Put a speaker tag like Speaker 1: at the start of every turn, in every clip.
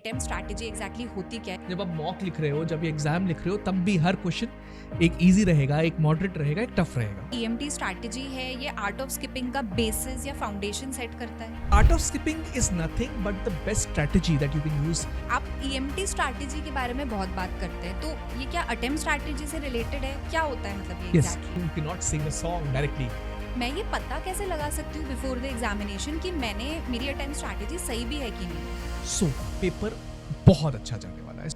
Speaker 1: Attempt strategy exactly होती क्या है?
Speaker 2: जब आप मॉक लिख रहे हो, जब ये एग्जाम लिख रहे हो, तब भी हर क्वेश्चन एक इजी रहेगा, एक मॉडरेट रहेगा, एक टफ रहेगा।
Speaker 1: EMT स्ट्रैटेजी है ये आर्ट ऑफ स्किपिंग का बेसिस या फाउंडेशन सेट करता है?
Speaker 2: Art of skipping is nothing but the best strategy that you can use.
Speaker 1: आप EMT स्ट्रैटेजी के बारे में बहुत बात करते हैं, तो ये क्या अटेम्प्ट स्ट्रैटेजी से रिलेटेड है? क्या होता है मतलब ये
Speaker 2: yes,
Speaker 1: exactly?
Speaker 2: You can not sing a song directly.
Speaker 1: मैं ये पता कैसे लगा सकती हूँ बिफोर द एग्जामिनेशन कि मेरी अटेम्प्ट स्ट्रैटेजी सही भी है कि नहीं?
Speaker 2: सो पेपर बहुत अच्छा जाने वाला है।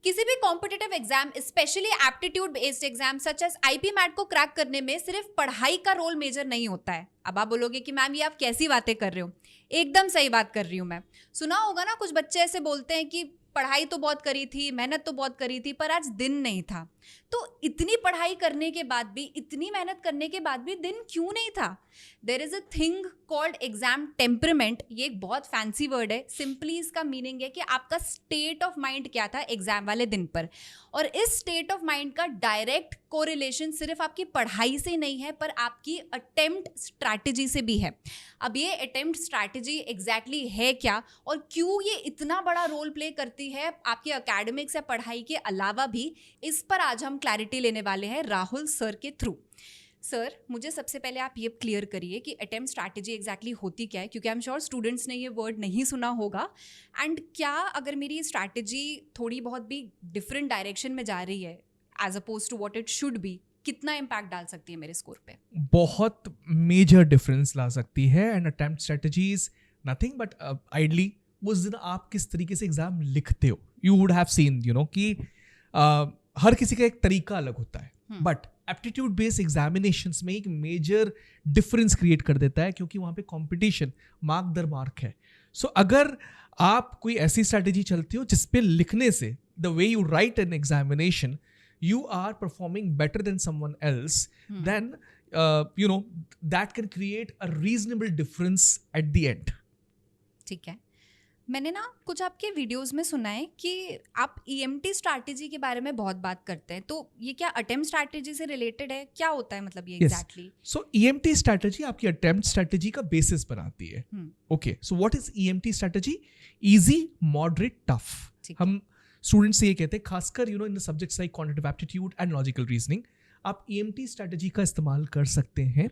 Speaker 1: किसी भी competitive exam, specially aptitude based exam such as IP MAT को क्रैक करने में सिर्फ पढ़ाई का रोल मेजर नहीं होता है। अब आप बोलोगे कि मैम ये आप कैसी बातें कर रहे हो? एकदम सही बात कर रही हूँ मैं। सुना होगा ना, कुछ बच्चे ऐसे बोलते हैं कि पढ़ाई तो बहुत करी थी, मेहनत तो बहुत करी थी, पर आज दिन नहीं था। तो इतनी पढ़ाई करने के बाद भी, इतनी मेहनत करने के बाद भी दिन क्यों नहीं था? There is a thing called exam temperament. ये एक बहुत फैंसी वर्ड है। सिंपली इसका मीनिंग है कि आपका स्टेट ऑफ माइंड क्या था एग्जाम वाले दिन पर। और इस स्टेट ऑफ माइंड का डायरेक्ट कोरिलेशन सिर्फ आपकी पढ़ाई से नहीं है, पर आपकी अटेम्प्ट स्ट्रैटेजी से भी है। अब ये अटेम्प्ट स्ट्रैटेजी एग्जैक्टली है क्या, और क्यों ये इतना बड़ा रोल प्ले करती है आपके एकेडमिक्स या पढ़ाई के अलावा भी, इस पर आज हम क्लैरिटी लेने वाले हैं राहुल सर के थ्रू। सर, मुझे सबसे पहले आप ये क्लियर करिए कि अटेम्प्ट स्ट्रैटेजी एग्जैक्टली होती क्या है, क्योंकि आई एम श्योर स्टूडेंट्स ने ये वर्ड नहीं सुना होगा। एंड क्या अगर मेरी स्ट्रैटेजी थोड़ी बहुत भी डिफरेंट डायरेक्शन में जा रही है as oppose to what it should be, कितना इम्पैक्ट डाल सकती है मेरे स्कोर पे?
Speaker 2: बहुत मेजर डिफरेंस ला सकती है। And attempt strategy is nothing but ideally उस दिन आप किस तरीके से एग्जाम लिखते हो। यू वुड हैव सीन कि हर किसी का एक तरीका अलग होता है, बट एप्टीट्यूड बेस्ड एग्जामिनेशंस में एक मेजर डिफरेंस क्रिएट कर देता है, क्योंकि वहाँ पे कंपटीशन मार्क दर मार्क है। सो अगर आप कोई ऐसी स्ट्रैटेजी चलते हो जिसपे लिखने से, the way you right an examination, you are performing better than someone else, then that can create a reasonable difference at the end.
Speaker 1: ठीक है। मैंने ना कुछ आपके वीडियोस में सुना है कि आप EMT स्ट्रैटेजी के बारे में बहुत बात करते हैं, तो ये क्या अटेम्प्ट स्ट्रैटेजी से रिलेटेड है? क्या होता है मतलब ये एग्जैक्टली?
Speaker 2: सो EMT स्ट्रैटेजी आपकी अटेम्प्ट स्ट्रैटेजी का बेसिस बनाती है। Okay, so what is EMT strategy? Easy, moderate, tough. हम स्टूडेंट्स से ये कहते हैं, खासकर in the subjects like quantitative aptitude and logical reasoning, आप EMT स्ट्रैटेजी का इस्तेमाल कर सकते हैं।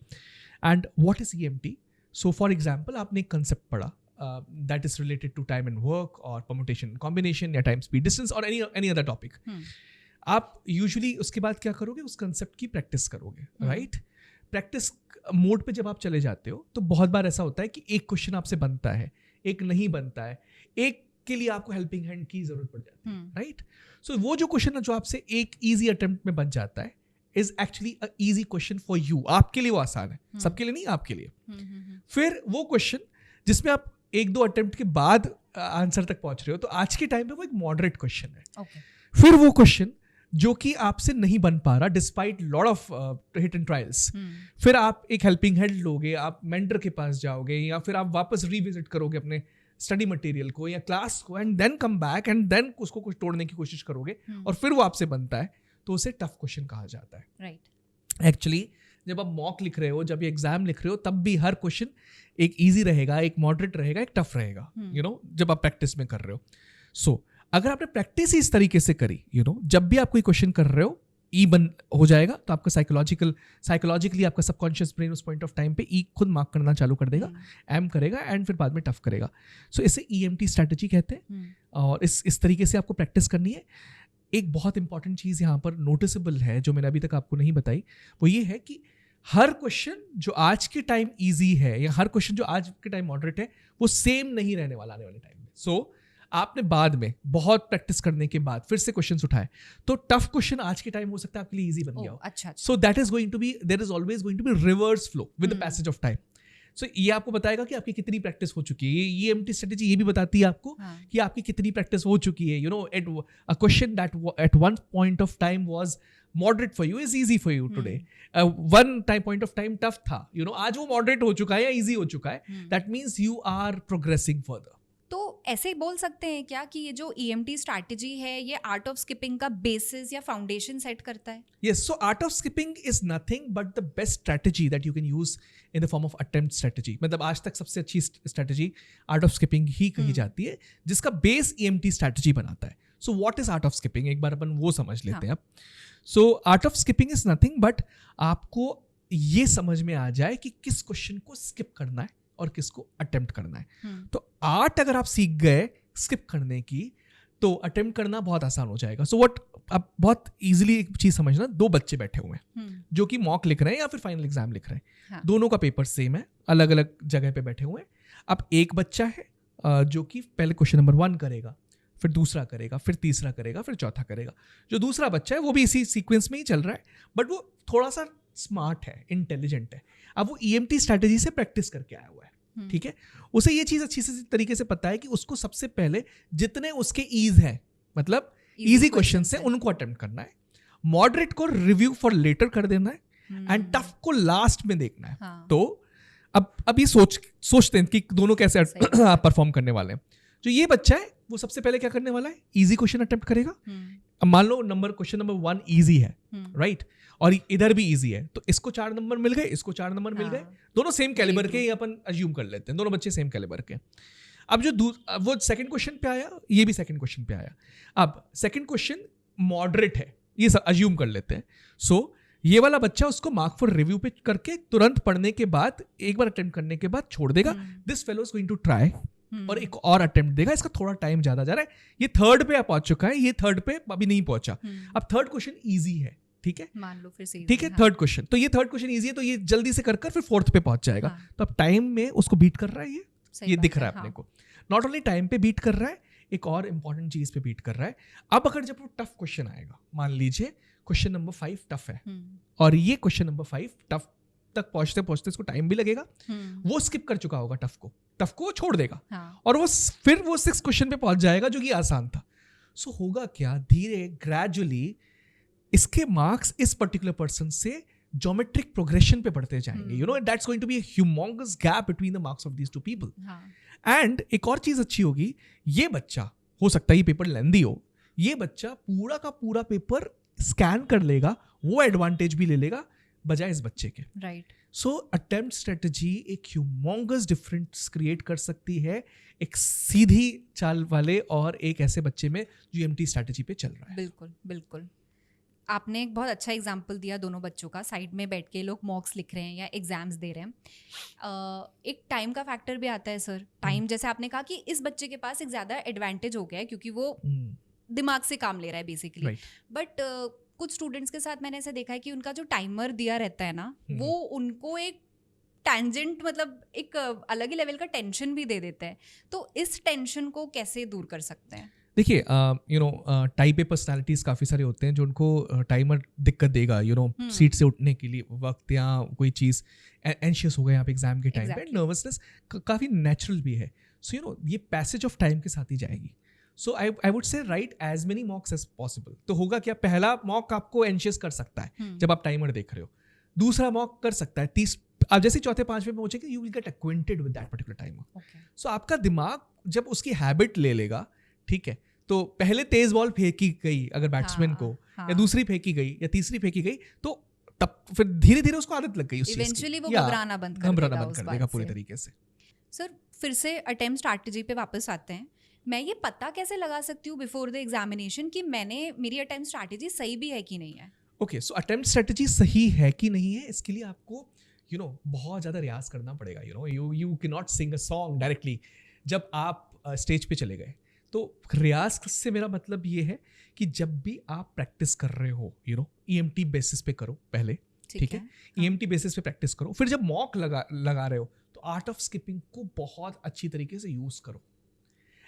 Speaker 2: And what is EMT? So for example, आपने एक कंसेप्ट पढ़ा that is related to time and work और परम्यूटेशन कॉम्बिनेशन या टाइम स्पीड डिस्टेंस और एनी अदर टॉपिक। आप यूजुअली उसके बाद क्या करोगे? उस कंसेप्ट की प्रैक्टिस करोगे, राइट? प्रैक्टिस मोड पे जब आप चले जाते हो तो बहुत बार ऐसा होता है कि एक क्वेश्चन आपसे बनता है, एक नहीं बनता है, एक के लिए आपको हेल्पिंग हैंड की जरूरत पड़ जाती है, राइट? सो वो जो क्वेश्चन है जो आपसे एक इजी अटेम्प्ट में बन जाता है is actually a easy question for you. आपके लिए वो आसान है, सबके लिए नहीं, आपके लिए। फिर वो क्वेश्चन जिसमें आप एक दो अटेम्प्ट के बाद आंसर तक पहुंच रहे हो, तो आज के टाइम पे वो एक मॉडरेट क्वेश्चन है। फिर वो क्वेश्चन जो कि आपसे नहीं बन पा रहा despite lot of hit and trials, फिर आप एक हेल्पिंग हैंड लोगे, आप मेंटर के पास जाओगे, या फिर आप वापस रिविजिट करोगे अपने स्टडी मटेरियल को या क्लास को, and then come back and then उसको कुछ तोड़ने की कोशिश करोगे, और फिर वो आपसे बनता है, तो उसे टफ क्वेश्चन कहा जाता है,
Speaker 1: राइट?
Speaker 2: एक्चुअली जब आप मॉक लिख रहे हो, जब ये एग्जाम लिख रहे हो, तब भी हर क्वेश्चन एक इजी रहेगा, एक मॉडरेट रहेगा, एक टफ रहेगा, जब आप प्रैक्टिस में कर रहे हो। सो अगर आपने प्रैक्टिस ही इस तरीके से करी, जब भी आप कोई क्वेश्चन कर रहे हो, ई बन हो जाएगा, तो आपका साइकोलॉजिकली आपका सबकॉन्शियस ब्रेन उस पॉइंट ऑफ टाइम पे ई खुद मार्क करना चालू कर देगा, एम करेगा, एंड फिर बाद में टफ करेगा। सो इसे EMT स्ट्रैटेजी कहते हैं, और इस तरीके से आपको प्रैक्टिस करनी है। एक बहुत इंपॉर्टेंट चीज़ यहाँ पर नोटिसेबल है, जो मैंने अभी तक आपको नहीं बताई, वो ये है कि हर क्वेश्चन जो आज के टाइम ईजी है, या हर क्वेश्चन जो आज के टाइम मॉडरेट है, वो सेम नहीं रहने वाला आने वाले टाइम में। सो आपने बाद में बहुत प्रैक्टिस करने के बाद फिर से क्वेश्चंस उठाए, तो टफ क्वेश्चन आज के टाइम हो सकता है आपके लिए इजी बन गया हो।
Speaker 1: अच्छा।
Speaker 2: So that is going to be, there is always going to be reverse flow with the passage of time. सो ये आपको बताएगा कि आपकी कितनी प्रैक्टिस हो चुकी है। ये EMT स्ट्रेटेजी ये भी बताती है आपको कि आपकी कितनी प्रैक्टिस हो चुकी है। At a question that at one point of time was moderate for you is easy for you today. One time point of time tough था, आज वो मॉडरेट हो चुका है या इजी हो चुका है। That means you are progressing further.
Speaker 1: तो ऐसे ही बोल सकते हैं क्या कि ये जो EMT स्ट्रैटेजी है ये आर्ट ऑफ स्किपिंग का बेसिस या फाउंडेशन सेट करता है?
Speaker 2: Yes, so art of skipping is nothing but the best strategy that you can use in the form of attempt strategy. मतलब आज तक सबसे अच्छी स्ट्रेटजी आर्ट ऑफ स्किपिंग ही कही जाती है, जिसका बेस EMT स्ट्रैटेजी बनाता है. So what is art of skipping? एक बार अपन वो समझ लेते हैं अब. So art of skipping is nothing but आपको ये समझ में आ जाए कि किस क्वेश्चन को स्किप करना है और किसको अटेम्प्ट करना है. तो आर्ट अगर आप सीख गए स्किप करने की तो अटेम्प्ट करना बहुत आसान हो जाएगा. सो व्हाट, आप बहुत इजीली एक चीज समझना, दो बच्चे बैठे हुए हैं जो कि मॉक लिख रहे हैं या फिर फाइनल एग्जाम लिख रहे हैं. दोनों का पेपर सेम है, अलग अलग जगह पे बैठे हुए हैं. अब एक बच्चा है जो कि पहले क्वेश्चन नंबर 1 करेगा, फिर दूसरा करेगा, फिर तीसरा करेगा, फिर चौथा करेगा. जो दूसरा बच्चा है वो भी इसी सीक्वेंस में ही चल रहा है, बट वो थोड़ा सा स्मार्ट है, इंटेलिजेंट है. अब वो EMT स्ट्रैटेजी से प्रैक्टिस करके आया हुआ है, ठीक है. उसे ये चीज अच्छी से तरीके से पता है कि उसको सबसे पहले जितने उसके ईज है, मतलब इजी क्वेश्चन से उनको अटेम्प्ट करना है, मॉडरेट को रिव्यू फॉर लेटर कर देना है, एंड टफ को लास्ट में देखना है. तो अब ये सोचते हैं कि दोनों कैसे परफॉर्म करने वाले हैं. जो ये बच्चा है वो सबसे पहले क्या करने वाला है, इजी क्वेश्चन अटेम्प्ट करेगा. अब मान लो क्वेश्चन नंबर 1 इजी है, राइट, और इधर भी इजी है, तो इसको 4 नंबर मिल गए, इसको 4 नंबर मिल गए. दोनों सेम कैलिबर के, अपन अज्यूम कर लेते हैं दोनों बच्चे सेम कैलिबर के. अब जो वो सेकंड क्वेश्चन पे आया, ये भी सेकंड क्वेश्चन पे आया. अब सेकंड क्वेश्चन मॉडरेट है, ये अज्यूम कर लेते हैं. सो ये वाला बच्चा उसको मार्क फॉर रिव्यू पे करके तुरंत पढ़ने के बाद, एक बार अटेम्प्ट करने के बाद छोड़ देगा. This fellow is going to try और एक और अटेम्प्ट देगा. इसका थोड़ा टाइम ज्यादा जा रहा है, ये थर्ड पे पहुंच चुका है, ये थर्ड पे अभी नहीं पहुंचा. अब थर्ड क्वेश्चन इजी है, ठीक है,
Speaker 1: मान लो फिर से,
Speaker 2: ठीक है, थर्ड क्वेश्चन, तो ये थर्ड क्वेश्चन इजी है, तो ये जल्दी से कर फिर फोर्थ पे पहुंच जाएगा. तो अब टाइम में उसको बीट कर रहा है, ये दिख रहा है अपने को. नॉट ओनली टाइम पे बीट कर रहा है, एक और इंपॉर्टेंट चीज पे बीट कर रहा है. अब अगर जब वो टफ क्वेश्चन आएगा, मान लीजिए क्वेश्चन नंबर 5 टफ है, और ये क्वेश्चन नंबर 5 टफ तक पहुंचते पहुंचते इसको टाइम भी लगेगा, वो स्किप कर चुका होगा टफ को छोड़ देगा, और वो फिर वो 6 क्वेश्चन पे पहुंच जाएगा जो कि आसान था. सो होगा क्या, धीरे ग्रेजुअली इसके मार्क्स इस पर्टिकुलर पर्सन से ज्योमेट्रिक प्रोग्रेशन पे बढ़ते जाएंगे. You know, that's going to be a humongous gap between the marks of these two people. एंड एक और चीज अच्छी होगी, ये बच्चा, हो सकता है ये पेपर लेंदी हो, ये बच्चा पूरा का पूरा पेपर स्कैन कर लेगा, वो एडवांटेज भी ले लेगा बजाय इस बच्चे के.
Speaker 1: राइट.
Speaker 2: सो अटेम्प्ट स्ट्रेटजी एक ह्यूमंगस डिफरेंस क्रिएट कर सकती है एक सीधी चाल वाले और एक ऐसे बच्चे में जो EMT स्ट्रेटजी पे चल रहा है.
Speaker 1: बिल्कुल बिल्कुल. आपने एक बहुत अच्छा एग्जाम्पल दिया दोनों बच्चों का, साइड में बैठ के लोग मॉक्स लिख रहे हैं या एग्जाम्स दे रहे हैं. एक टाइम का फैक्टर भी आता है सर. टाइम, जैसे आपने कहा कि इस बच्चे के पास एक ज़्यादा एडवांटेज हो गया है क्योंकि वो दिमाग से काम ले रहा है बेसिकली. बट कुछ स्टूडेंट्स के साथ मैंने ऐसा देखा है कि उनका जो टाइमर दिया रहता है ना, वो उनको एक टैंजेंट, मतलब एक अलग ही लेवल का टेंशन भी दे देता है. तो इस टेंशन को कैसे दूर कर सकते हैं?
Speaker 2: देखिए, you know, type A personalities काफ़ी सारे होते हैं जो उनको टाइमर दिक्कत देगा. यू नो, सीट से उठने के लिए वक्त, या कोई चीज़ एंशियस हो गया आप एग्जाम के टाइम पे, नर्वसनेस काफ़ी नेचुरल भी है. सो यू नो, ये पैसेज ऑफ टाइम के साथ ही जाएगी. So I would say write as many mocks as possible. तो होगा क्या, पहला मॉक आपको एंशियस कर सकता है जब आप टाइमर देख रहे हो, दूसरा मॉक कर सकता है 30, आप जैसे चौथे 5वें पे पहुंचेंगे, you will get acquainted with that particular timer. So आपका दिमाग जब उसकी हैबिट ले लेगा, ठीक है, तो पहले तेज बॉल फेंकी गई अगर बैट्समैन को, या दूसरी फेंकी गई या तीसरी फेंकी गई, तो तब फिर धीरे धीरे उसको आदत लग गई उस चीज की.
Speaker 1: इवेंचुअली वो घबराना बंद कर
Speaker 2: देगा पूरी तरीके से.
Speaker 1: सर, फिर से अटेम्प्ट स्ट्रैटेजी पे वापस आते हैं. मैं ये पता कैसे लगा सकती हूँ बिफोर द एग्जामिनेशन कि मेरी अटेम्प्ट स्ट्रैटेजी सही भी है कि नहीं है?
Speaker 2: ओके, सो अटेम्प्ट स्ट्रैटेजी सही है कि नहीं है, इसके लिए आपको यू नो बहुत ज़्यादा रियाज करना पड़ेगा. You know, you can not sing a song directly जब आप स्टेज पे चले गए. तो रियाज से मेरा मतलब ये है कि जब भी आप प्रैक्टिस कर रहे हो, यू नो, EMT बेसिस पे करो पहले, ठीक है, EMT बेसिस पे प्रैक्टिस करो. फिर जब मॉक लगा रहे हो तो आर्ट ऑफ स्किपिंग को बहुत अच्छी तरीके से यूज करो.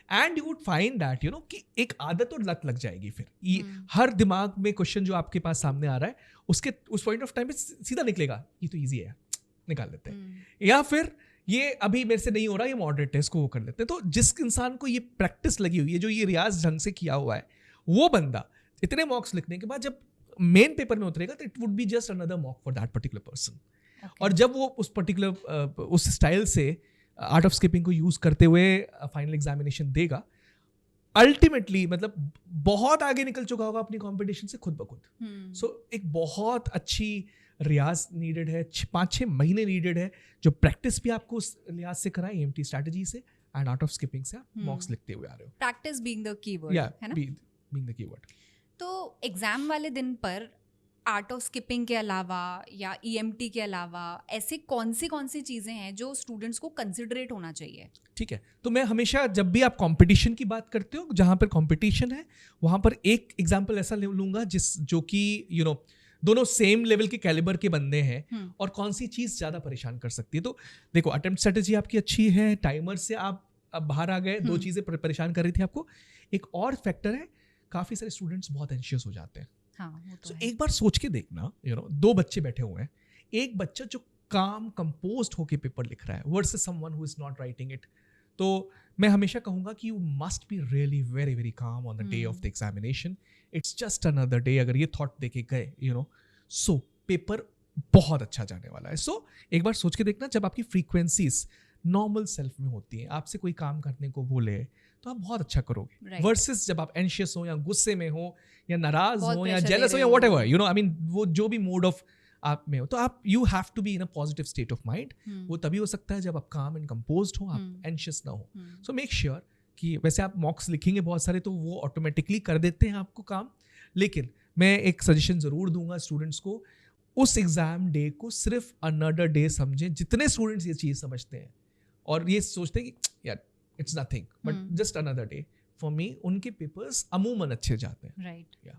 Speaker 2: And you would find that, you know, कि एक आदत और लत लग जाएगी. फिर हर दिमाग में क्वेश्चन जो आपके पास सामने आ रहा है, उसके उस पॉइंट ऑफ टाइम पे सीधा निकलेगा, ये तो ईजी है, निकाल लेते हैं. या फिर ये अभी मेरे से नहीं हो रहा, ये मॉडरेट है, इसको वो कर लेते हैं. तो जिस इंसान को ये प्रैक्टिस लगी हुई है, जो ये रियाज ढंग से किया हुआ है, वो बंदा इतने मॉक्स लिखने के बाद जब मेन पेपर में उतरेगा तो it would be just another mock for that particular person. और जब वो उस पर्टिकुलर उस स्टाइल से आर्ट ऑफ स्किपिंग को यूज करते हुए फाइनल एग्जामिनेशन देगा, अल्टीमेटली मतलब बहुत आगे निकल चुका होगा अपनी कंपटीशन से खुद ब खुद। सो एक बहुत अच्छी रियाज नीडेड है, 5-6 महीने नीडेड है, जो प्रैक्टिस भी आपको उस लिहाज से कराए EMT स्ट्रैटेजी से एंड आर्ट ऑफ स्किपिंग से आप मॉक्स लिखते हुए आ रहे हो।
Speaker 1: प्रैक्टिस बीइंग द कीवर्ड, है ना?
Speaker 2: Being the keyword.
Speaker 1: तो एग्जाम वाले दिन पर आर्ट ऑफ स्किपिंग के अलावा या EMT के अलावा ऐसे कौन सी चीज़ें हैं जो स्टूडेंट्स को कंसिडरेट होना चाहिए?
Speaker 2: ठीक है, तो मैं हमेशा जब भी आप कंपटीशन की बात करते हो, जहाँ पर कंपटीशन है वहाँ पर एक एग्जांपल ऐसा लूँगा जो कि दोनों सेम लेवल के कैलिबर के बंदे हैं और कौन सी चीज़ ज़्यादा परेशान कर सकती है। तो देखो, अटेम्प्ट स्ट्रेटजी आपकी अच्छी है, टाइमर से आप अब बाहर आ गए, 2 चीज़ें परेशान कर रही थी आपको। एक और फैक्टर है, काफ़ी सारे स्टूडेंट्स बहुत एंशियस हो जाते हैं।
Speaker 1: हाँ, वो तो है।
Speaker 2: एक बार सोच के देखना, 2 बच्चे बैठे हुए हैं, एक बच्चा जो काम कंपोज्ड होके पेपर लिख रहा है versus someone who is not writing it. तो मैं हमेशा कहूँगा कि you must be really very very calm on the day of the examination. It's just another day. अगर ये थॉट देके गए सो पेपर बहुत अच्छा जाने वाला है। सो एक बार सोच के देखना, जब आपकी फ्रीक्वेंसीज नॉर्मल सेल्फ में होती हैं, आपसे कोई काम करने को बोले तो आप बहुत अच्छा करोगे, वर्सेस जब आप एंशियस हो या गुस्से में हो या नाराज हो या जेलस हो या व्हाटएवर, आई मीन वो जो भी मूड ऑफ आप में हो, तो आप you have to be in a positive state of mind. वो तभी हो सकता है जब आप काम एंड कंपोज्ड हो, आप एंशियस ना हो। सो मेक श्योर कि वैसे आप मॉक्स लिखेंगे बहुत सारे, तो वो ऑटोमेटिकली कर देते हैं आपको काम, लेकिन मैं एक सजेशन ज़रूर दूंगा स्टूडेंट्स को, उस एग्ज़ाम डे को सिर्फ अनदर डे समझें। जितने स्टूडेंट्स ये चीज़ समझते हैं और ये सोचते हैं कि यार it's nothing but just another day, for me उनके पेपर्स अमूमन अच्छे जाते हैं।
Speaker 1: राइट।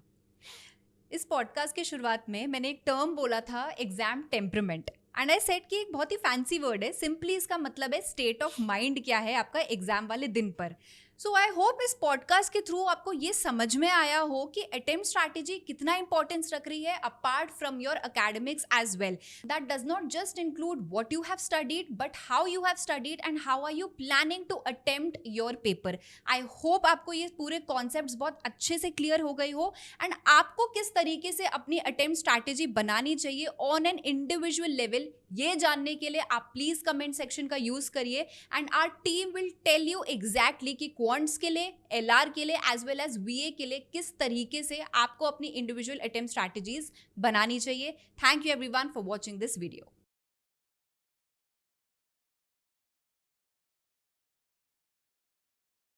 Speaker 1: इस पॉडकास्ट की शुरुआत में मैंने एक टर्म बोला था, exam temperament, and I said कि एक बहुत ही फैंसी वर्ड है, सिंपली इसका मतलब है स्टेट ऑफ माइंड क्या है आपका एग्जाम वाले दिन पर। सो आई होप इस पॉडकास्ट के थ्रू आपको ये समझ में आया हो कि अटेम्प्ट स्ट्रैटेजी कितना इंपॉर्टेंस रख रही है apart from your academics as well. That does not just include what you have studied but how you have studied and how are you planning to attempt your paper. I hope आपको ये पूरे concepts बहुत अच्छे से clear हो गई हो and आपको किस तरीके से अपनी अटेम्प्ट स्ट्रैटेजी बनानी चाहिए ऑन एन इंडिविजुअल लेवल, ये जानने के लिए आप प्लीज कमेंट सेक्शन का यूज करिए and our team will tell you exactly कि क्वांट्स के लिए, LR के लिए एज वेल एज VA के लिए किस तरीके से आपको अपनी इंडिविजुअल अटेम्प्ट स्ट्रैटेजीज बनानी चाहिए। Thank you everyone for watching this video.